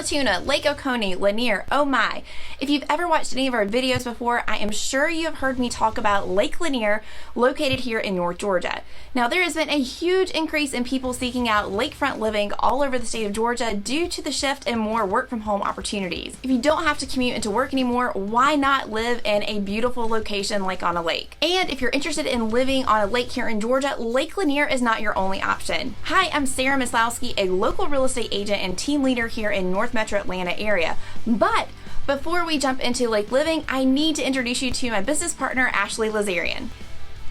Tuna, Lake Oconee, Lanier, oh my. If you've ever watched any of our videos before, I am sure you have heard me talk about Lake Lanier, located here in North Georgia. Now, there has been a huge increase in people seeking out lakefront living all over the state of Georgia due to the shift in more work from home opportunities. If you don't have to commute into work anymore, why not live in a beautiful location like on a lake? And if you're interested in living on a lake here in Georgia, Lake Lanier is not your only option. Hi, I'm Sarah Maslowski, a local real estate agent and team leader here in North Metro Atlanta area. But before we jump into lake living, I need to introduce you to my business partner, Ashley Lazarian.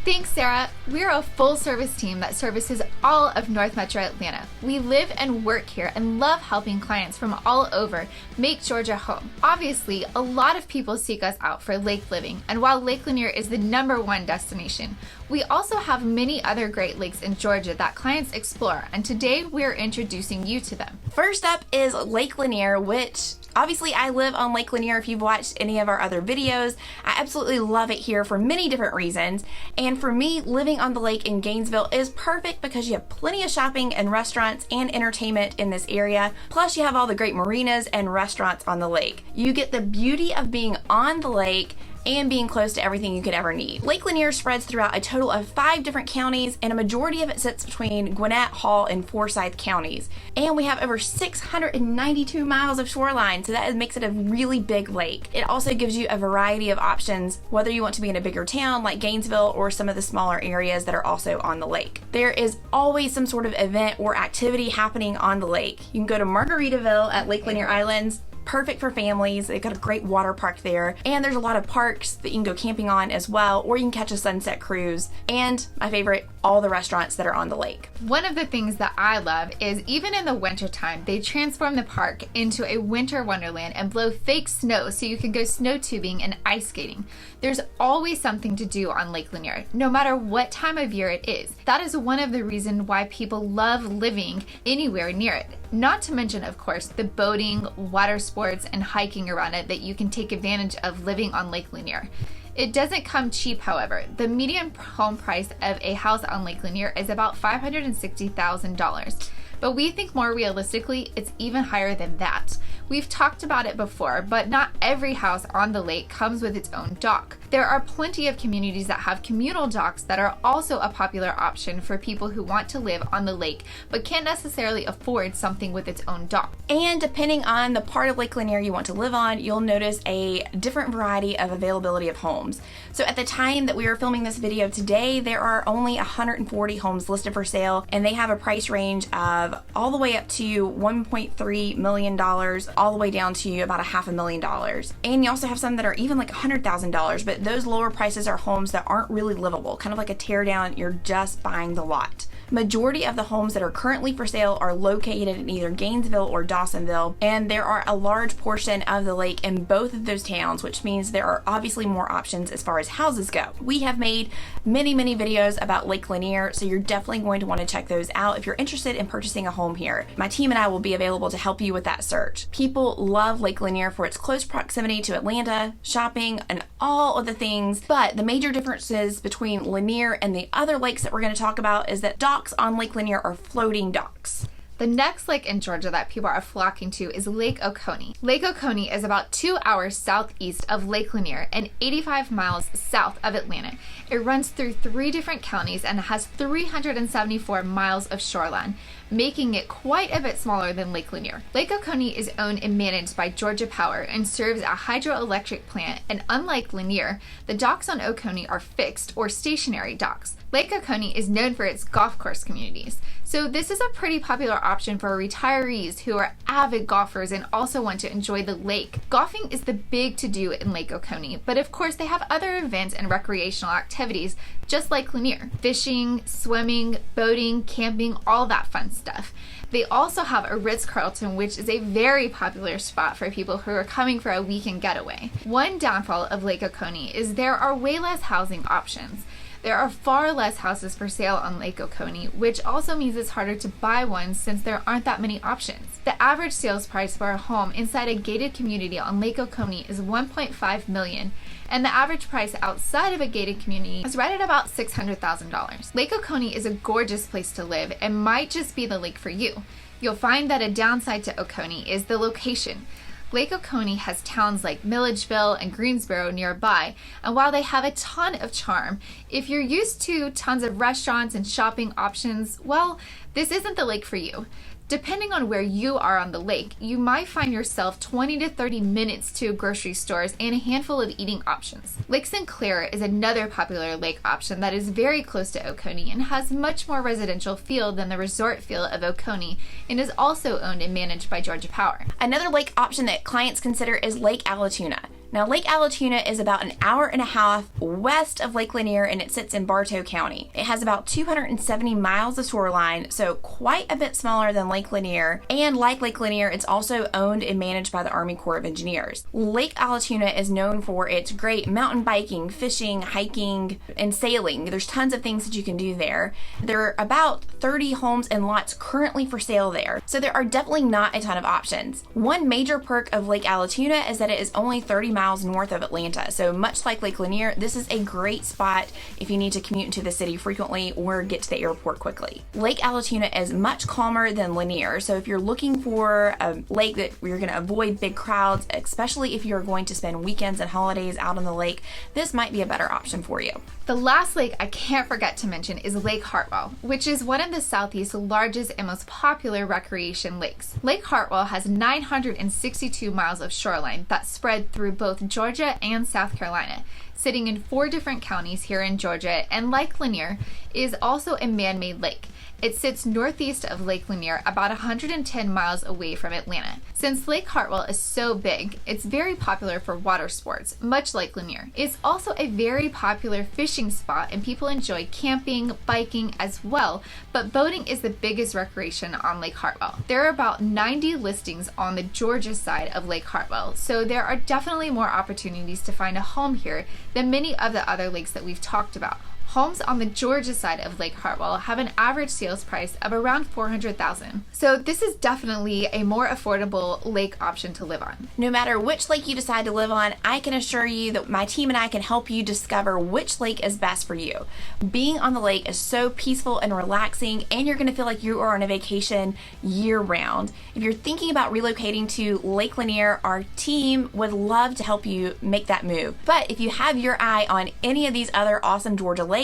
Thanks, Sarah. We're a full-service team that services all of North Metro Atlanta. We live and work here and love helping clients from all over make Georgia home. Obviously, a lot of people seek us out for lake living, and while Lake Lanier is the #1 destination, we also have many other great lakes in Georgia that clients explore, and today we're introducing you to them. First up is Lake Lanier, which obviously I live on Lake Lanier. If you've watched any of our other videos, I absolutely love it here for many different reasons. And for me, living on the lake in Gainesville is perfect because you have plenty of shopping and restaurants and entertainment in this area. Plus you have all the great marinas and restaurants on the lake. You get the beauty of being on the lake and being close to everything you could ever need. Lake Lanier spreads throughout a total of 5 different counties, and a majority of it sits between Gwinnett, Hall, and Forsyth counties. And we have over 692 miles of shoreline, so that makes it a really big lake. It also gives you a variety of options, whether you want to be in a bigger town like Gainesville or some of the smaller areas that are also on the lake. There is always some sort of event or activity happening on the lake. You can go to Margaritaville at Lake Lanier Islands. Perfect for families. They've got a great water park there, and there's a lot of parks that you can go camping on as well, or you can catch a sunset cruise, and my favorite, all the restaurants that are on the lake. One of the things that I love is even in the wintertime, they transform the park into a winter wonderland and blow fake snow so you can go snow tubing and ice skating. There's always something to do on Lake Lanier, no matter what time of year it is. That is one of the reasons why people love living anywhere near it. Not to mention, of course, the boating, water sports, and hiking around it that you can take advantage of living on Lake Lanier. It doesn't come cheap, however. The median home price of a house on Lake Lanier is about $560,000. But we think more realistically, it's even higher than that. We've talked about it before, but not every house on the lake comes with its own dock. There are plenty of communities that have communal docks that are also a popular option for people who want to live on the lake, but can't necessarily afford something with its own dock. And depending on the part of Lake Lanier you want to live on, you'll notice a different variety of availability of homes. So at the time that we are filming this video today, there are only 140 homes listed for sale, and they have a price range of all the way up to $1.3 million, all the way down to about $500,000. And you also have some that are even like $100,000, but those lower prices are homes that aren't really livable, kind of like a tear down, you're just buying the lot. Majority of the homes that are currently for sale are located in either Gainesville or Dawsonville, and there are a large portion of the lake in both of those towns, which means there are obviously more options as far as houses go. We have made many videos about Lake Lanier, so you're definitely going to want to check those out if you're interested in purchasing a home here. My team and I will be available to help you with that search. People love Lake Lanier for its close proximity to Atlanta, shopping, and all of the things, but the major differences between Lanier and the other lakes that we're going to talk about is that docks on Lake Lanier are floating docks. The next lake in Georgia that people are flocking to is Lake Oconee. Lake Oconee is about 2 hours southeast of Lake Lanier and 85 miles south of Atlanta. It runs through 3 different counties and has 374 miles of shoreline, making it quite a bit smaller than Lake Lanier. Lake Oconee is owned and managed by Georgia Power and serves a hydroelectric plant, and unlike Lanier, the docks on Oconee are fixed or stationary docks. Lake Oconee is known for its golf course communities, so this is a pretty popular option for retirees who are avid golfers and also want to enjoy the lake. Golfing is the big to-do in Lake Oconee, but of course they have other events and recreational activities just like Lanier. Fishing, swimming, boating, camping, all that fun stuff. They also have a Ritz-Carlton, which is a very popular spot for people who are coming for a weekend getaway. One downfall of Lake Oconee is there are way less housing options. There are far less houses for sale on Lake Oconee, which also means it's harder to buy one since there aren't that many options. The average sales price for a home inside a gated community on Lake Oconee is $1.5 million, and the average price outside of a gated community is right at about $600,000. Lake Oconee is a gorgeous place to live and might just be the lake for you. You'll find that a downside to Oconee is the location. Lake Oconee has towns like Milledgeville and Greensboro nearby, and while they have a ton of charm, if you're used to tons of restaurants and shopping options, well, this isn't the lake for you. Depending on where you are on the lake, you might find yourself 20 to 30 minutes to grocery stores and a handful of eating options. Lake Sinclair is another popular lake option that is very close to Oconee and has much more residential feel than the resort feel of Oconee, and is also owned and managed by Georgia Power. Another lake option that clients consider is Lake Allatoona. Now, Lake Allatoona is about an hour and a half west of Lake Lanier, and it sits in Bartow County. It has about 270 miles of shoreline, so quite a bit smaller than Lake Lanier. And like Lake Lanier, it's also owned and managed by the Army Corps of Engineers. Lake Allatoona is known for its great mountain biking, fishing, hiking, and sailing. There's tons of things that you can do there. There are about 30 homes and lots currently for sale there, so there are definitely not a ton of options. One major perk of Lake Allatoona is that it is only 30 miles north of Atlanta. So much like Lake Lanier, this is a great spot if you need to commute into the city frequently or get to the airport quickly. Lake Allatoona is much calmer than Lanier. So if you're looking for a lake that you're going to avoid big crowds, especially if you're going to spend weekends and holidays out on the lake, this might be a better option for you. The last lake I can't forget to mention is Lake Hartwell, which is one of the Southeast's largest and most popular recreation lakes. Lake Hartwell has 962 miles of shoreline that spread through both Georgia and South Carolina, sitting in 4 different counties here in Georgia, and like Lanier, is also a man-made lake. It sits northeast of Lake Lanier, about 110 miles away from Atlanta. Since Lake Hartwell is so big, it's very popular for water sports, much like Lanier. It's also a very popular fishing spot, and people enjoy camping, biking as well, but boating is the biggest recreation on Lake Hartwell. There are about 90 listings on the Georgia side of Lake Hartwell, so there are definitely more opportunities to find a home here than many of the other lakes that we've talked about. Homes on the Georgia side of Lake Hartwell have an average sales price of around $400,000. So this is definitely a more affordable lake option to live on. No matter which lake you decide to live on, I can assure you that my team and I can help you discover which lake is best for you. Being on the lake is so peaceful and relaxing, and you're going to feel like you are on a vacation year round. If you're thinking about relocating to Lake Lanier, our team would love to help you make that move. But if you have your eye on any of these other awesome Georgia lakes,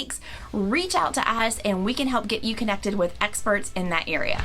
reach out to us and we can help get you connected with experts in that area.